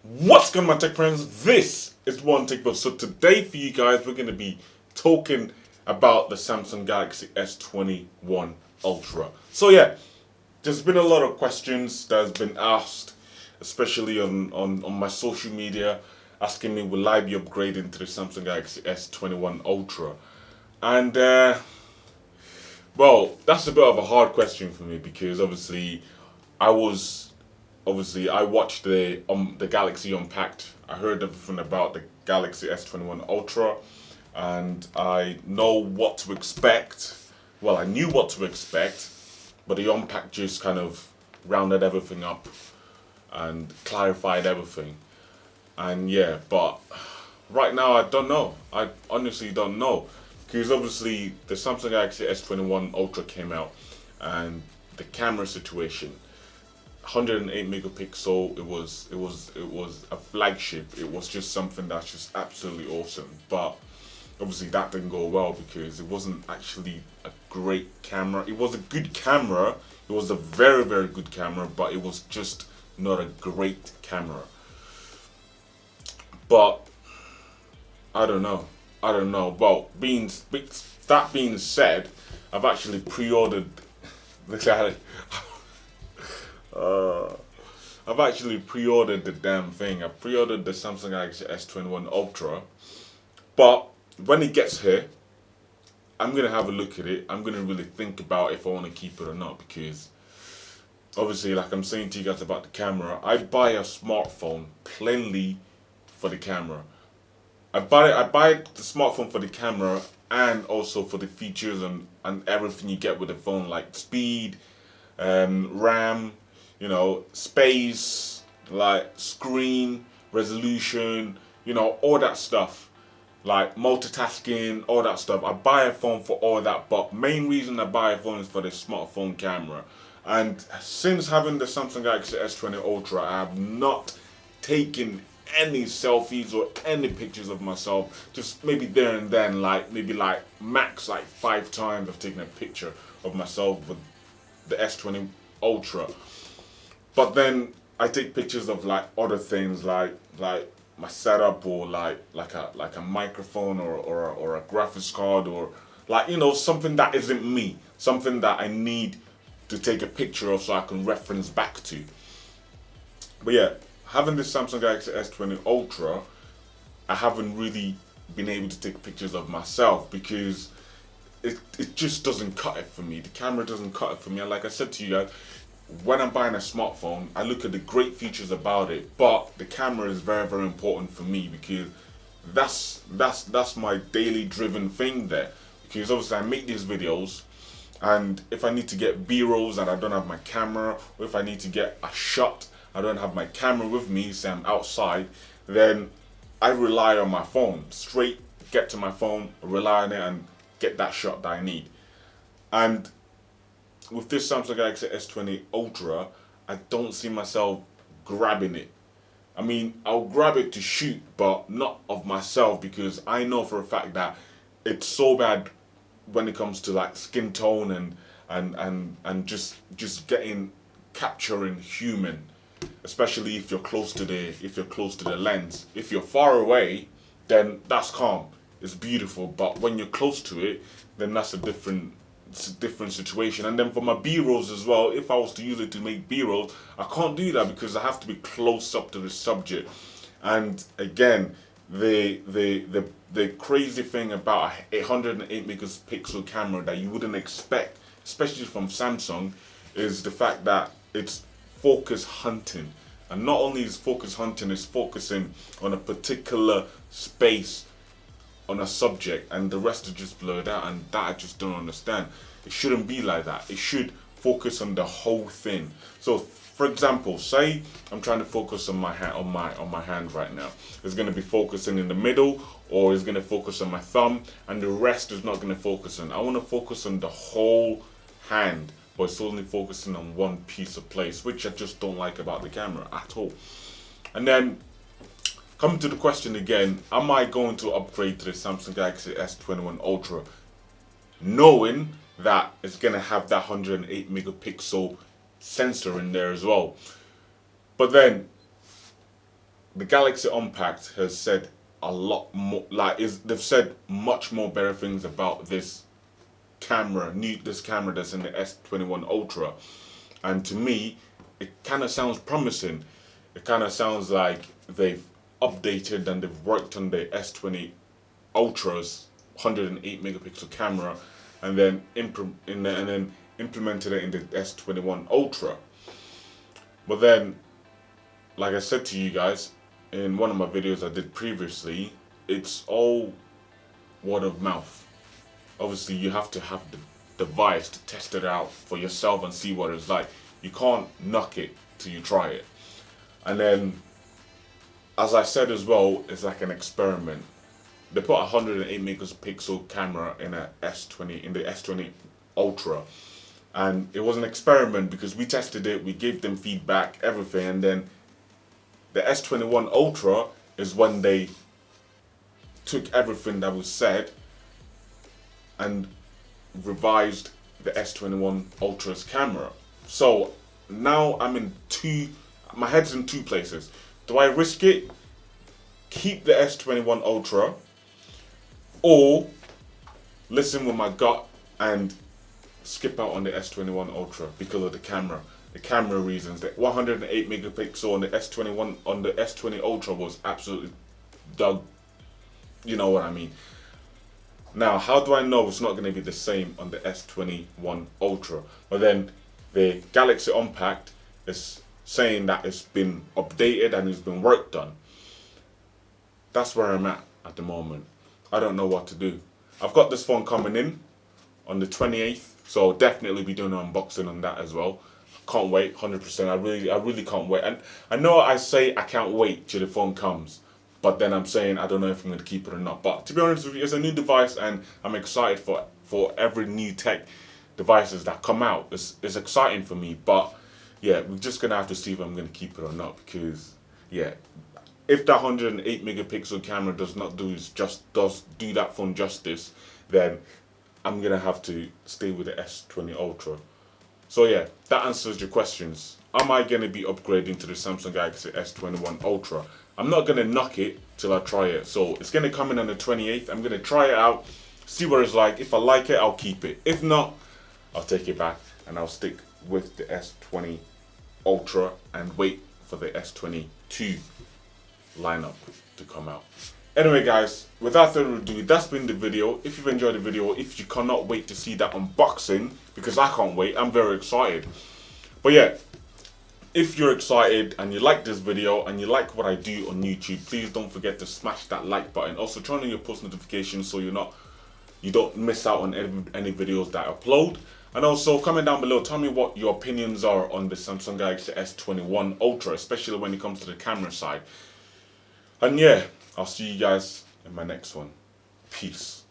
What's going on, my tech friends? This is One Tech Buzz. So today for you guys, we're going to be talking about the Samsung Galaxy S21 Ultra. So yeah, there's been a lot of questions that has been asked, especially on my social media, asking me will I be upgrading to the Samsung Galaxy S21 Ultra? And well, that's a bit of a hard question for me because I was I watched the Galaxy Unpacked. I heard everything about the Galaxy S21 Ultra, and I know what to expect. Well, I knew what to expect, but the Unpacked just kind of rounded everything up and clarified everything. And yeah, but right now I don't know. I honestly don't know because obviously the Samsung Galaxy S21 Ultra came out, and the camera situation 108 megapixel. It was a flagship. It was just something that's just absolutely awesome. But obviously that didn't go well because it wasn't actually a great camera. It was a good camera. It was a very good camera, but it was just not a great camera. But I don't know. I don't know. Well, that being said, I've actually pre-ordered the uh, I've actually pre-ordered the damn thing. I've pre-ordered the Samsung Galaxy S21 Ultra. But when it gets here, I'm gonna have a look at it. I'm gonna really think about if I want to keep it or not because obviously, like I'm saying to you guys about the camera, I buy a smartphone plainly for the camera. I buy the smartphone for the camera and also for the features and everything you get with the phone, like speed, RAM, space, like screen, resolution, all that stuff, like multitasking, all that stuff. I buy a phone for all that, but main reason I buy a phone is for the smartphone camera. And since having the Samsung Galaxy S20 Ultra, I have not taken any selfies or any pictures of myself. Just maybe there and then, like maybe like max like 5 times I've taken a picture of myself with the S20 Ultra. But then I take pictures of like other things like my setup or like a microphone or a graphics card or like something that isn't me, something that I need to take a picture of so I can reference back to. But yeah, having this Samsung Galaxy S20 Ultra, I haven't really been able to take pictures of myself because it just doesn't cut it for me. The camera doesn't cut it for me. And like I said to you guys, when I'm buying a smartphone, I look at the great features about it, but the camera is very important for me because that's my daily driven thing there. Because obviously I make these videos, and if I need to get B-rolls and I don't have my camera, or if I need to get a shot, I don't have my camera with me, say I'm outside, then I rely on my phone. Straight get to my phone, rely on it, and get that shot that I need. And with this Samsung Galaxy S20 Ultra, I don't see myself grabbing it. I mean, I'll grab it to shoot, but not of myself because I know for a fact that it's so bad when it comes to like skin tone and just getting capturing human, especially if you're close to the lens. If you're far away, then that's calm. It's beautiful, but when you're close to it, then that's it's a different situation. And then for my B-rolls as well, if I was to use it to make B-rolls, I can't do that because I have to be close up to the subject. And again, the crazy thing about a 108 megapixel camera that you wouldn't expect, especially from Samsung, is the fact that it's focus hunting. And not only is focus hunting, it's focusing on a particular space on a subject and the rest is just blurred out, and that I just don't understand. It shouldn't be like that. It should focus on the whole thing. So for example, say I'm trying to focus on my hand on my hand right now. It's gonna be focusing in the middle or it's gonna focus on my thumb and the rest is not gonna focus on. I wanna focus on the whole hand, but it's only focusing on one piece of place, which I just don't like about the camera at all. And then coming to the question again, am I going to upgrade to the Samsung Galaxy S21 Ultra knowing that it's going to have that 108 megapixel sensor in there as well? But then the Galaxy Unpacked has said a lot more. They've said much more better things about this this camera that's in the S21 Ultra, and to me, it kind of sounds promising. It kind of sounds like they've updated and they've worked on the S20 Ultra's 108 megapixel camera, and then implemented it in the S21 Ultra. But then, like I said to you guys in one of my videos I did previously, it's all word of mouth. Obviously, you have to have the device to test it out for yourself and see what it's like. You can't knock it till you try it. And then, as I said as well, it's like an experiment. They put a 108 megapixel camera in the S20 Ultra, and it was an experiment because we tested it, we gave them feedback, everything, and then the S21 Ultra is when they took everything that was said and revised the S21 Ultra's camera. So now my head's in two places. Do I risk it, keep the S21 Ultra, or listen with my gut and skip out on the S21 Ultra because of the camera reasons? The 108 megapixel on the S20 Ultra was absolutely dog. You know what I mean. Now, how do I know it's not going to be the same on the S21 Ultra? But then the Galaxy Unpacked is saying that it's been updated and it's been worked on. That's where I'm at the moment. I don't know what to do. I've got this phone coming in on the 28th, so I'll definitely be doing an unboxing on that as well. Can't wait, 100%. I really can't wait. And I know I say I can't wait till the phone comes, but then I'm saying I don't know if I'm going to keep it or not. But to be honest with you, it's a new device, and I'm excited for every new tech devices that come out. It's exciting for me, but yeah, we're just going to have to see if I'm going to keep it or not, because yeah, if that 108 megapixel camera does do that phone justice, then I'm gonna have to stay with the S20 Ultra. So yeah, that answers your questions. Am I gonna be upgrading to the Samsung Galaxy S21 Ultra? I'm not gonna knock it till I try it. So it's gonna come in on the 28th. I'm gonna try it out, see what it's like. If I like it, I'll keep it. If not, I'll take it back and I'll stick with the S20 Ultra and wait for the S22 lineup to come out. Anyway guys, without further ado, that's been the video. If you've enjoyed the video, if you cannot wait to see that unboxing, because I can't wait, I'm very excited. But yeah, if you're excited and you like this video and you like what I do on YouTube, please don't forget to smash that like button. Also turn on your post notifications so you don't miss out on any videos that I upload. And also comment down below, tell me what your opinions are on the Samsung Galaxy S21 Ultra, especially when it comes to the camera side. And yeah, I'll see you guys in my next one. Peace.